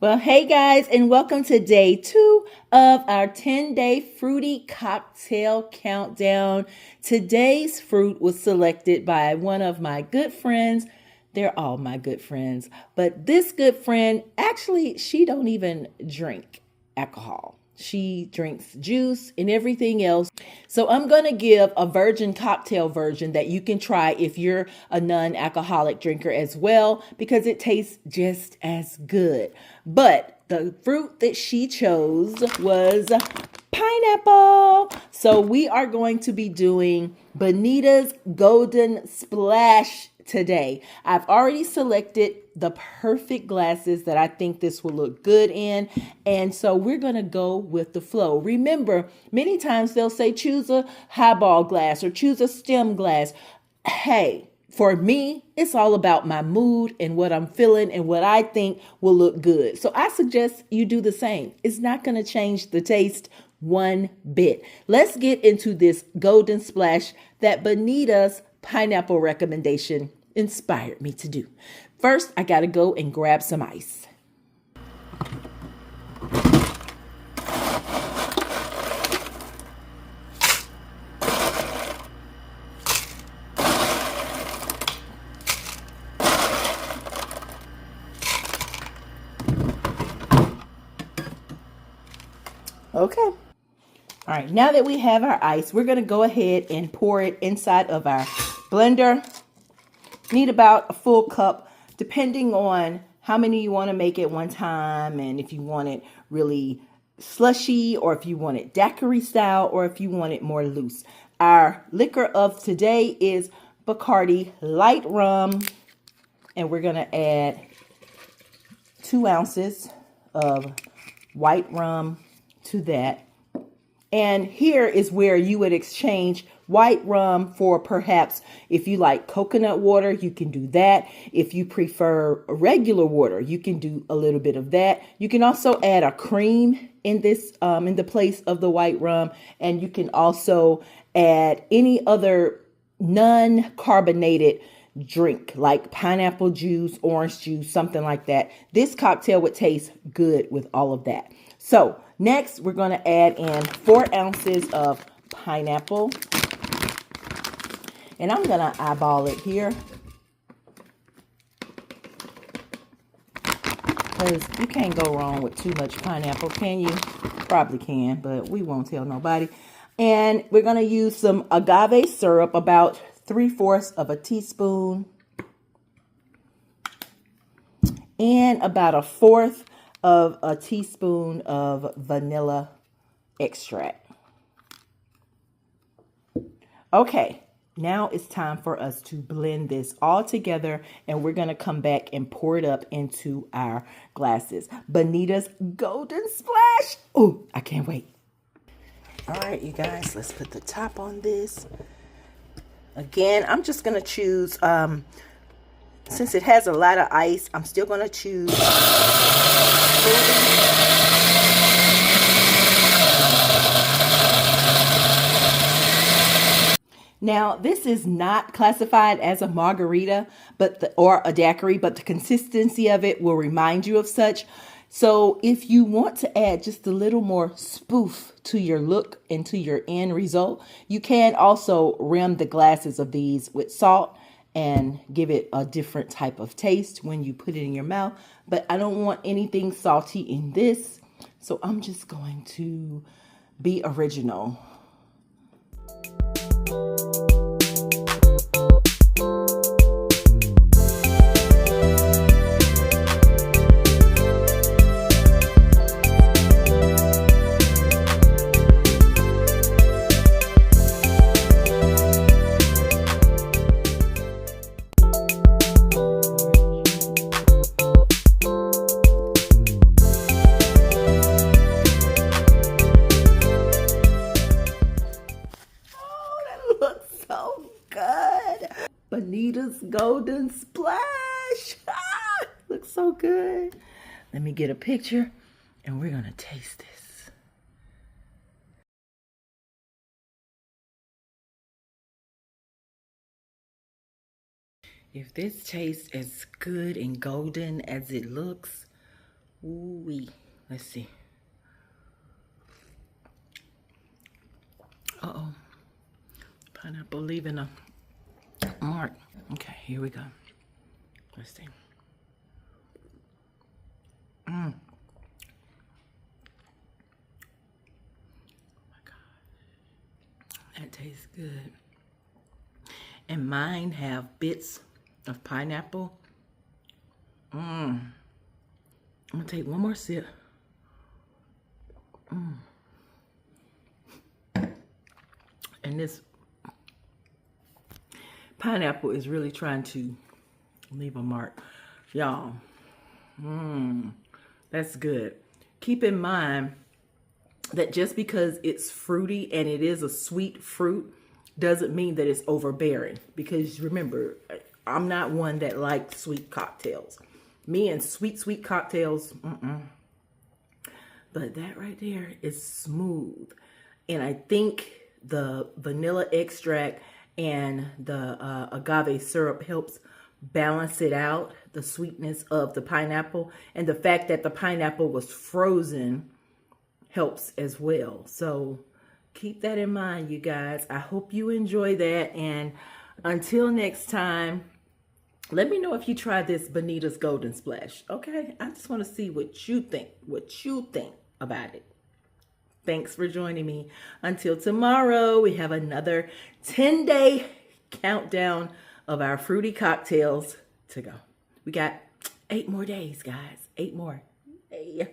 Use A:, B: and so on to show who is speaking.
A: Well, hey guys, and welcome to day 2 of our 10-day fruity cocktail countdown. Today's fruit was selected by one of my good friends. They're all my good friends, but this good friend, actually, she don't even drink alcohol. She drinks juice and everything else. So I'm going to give a virgin cocktail version that you can try if you're a non-alcoholic drinker as well, because it tastes just as good. But the fruit that she chose was pineapple. So we are going to be doing Bonita's Golden Splash today. I've already selected the perfect glasses that I think this will look good in. And so we're going to go with the flow. Remember, many times they'll say choose a highball glass or choose a stem glass. Hey, for me, it's all about my mood and what I'm feeling and what I think will look good. So I suggest you do the same. It's not going to change the taste one bit. Let's get into this golden splash that Bonita's pineapple recommendation inspired me to do. First, I got to go and grab some ice. Okay. All right, now that we have our ice, we're going to go ahead and pour it inside of our blender. Need about a full cup, depending on how many you want to make at one time, and if you want it really slushy, or if you want it daiquiri style, or if you want it more loose. Our liquor of today is Bacardi light rum, and we're going to add 2 ounces of white rum to that. And here is where you would exchange white rum for perhaps, if you like coconut water, you can do that. If you prefer regular water, you can do a little bit of that. You can also add a cream in this, in the place of the white rum. And you can also add any other non-carbonated drink like pineapple juice, orange juice, something like that. This cocktail would taste good with all of that. So next, we're going to add in 4 ounces of pineapple. And I'm going to eyeball it here, because you can't go wrong with too much pineapple, can you? Probably can, but we won't tell nobody. And we're going to use some agave syrup, about 3/4 of a teaspoon. And about 1/4 of a teaspoon of vanilla extract. Okay, now it's time for us to blend this all together, and we're going to come back and pour it up into our glasses. Bonita's Golden Splash. Oh, I can't wait. All right, you guys, let's put the top on this. Again, I'm just going to choose, since it has a lot of ice, I'm still going to choose Now, this is not classified as a margarita, or a daiquiri, but the consistency of it will remind you of such. So if you want to add just a little more spoof to your look and to your end result, you can also rim the glasses of these with salt and give it a different type of taste when you put it in your mouth. But I don't want anything salty in this, so I'm just going to be original. So good. Bonita's Golden Splash. Ah, looks so good. Let me get a picture and we're going to taste this. If this tastes as good and golden as it looks, Ooh-wee. Let's see. Uh-oh. Pineapple leaving a mark. Okay, here we go. Let's see. Oh my God. That tastes good. And mine have bits of pineapple. I'm gonna take one more sip. And this pineapple is really trying to leave a mark. Y'all, that's good. Keep in mind that just because it's fruity and it is a sweet fruit doesn't mean that it's overbearing. Because remember, I'm not one that likes sweet cocktails. Me and sweet cocktails, But that right there is smooth. And I think the vanilla extract and the agave syrup helps balance it out, the sweetness of the pineapple. And the fact that the pineapple was frozen helps as well. So keep that in mind, you guys. I hope you enjoy that. And until next time, let me know if you tried this Bonita's Golden Splash. Okay? I just want to see what you think about it. Thanks for joining me. Until tomorrow, we have another 10-day countdown of our fruity cocktails to go. We got 8 more days, guys. 8 more. Hey.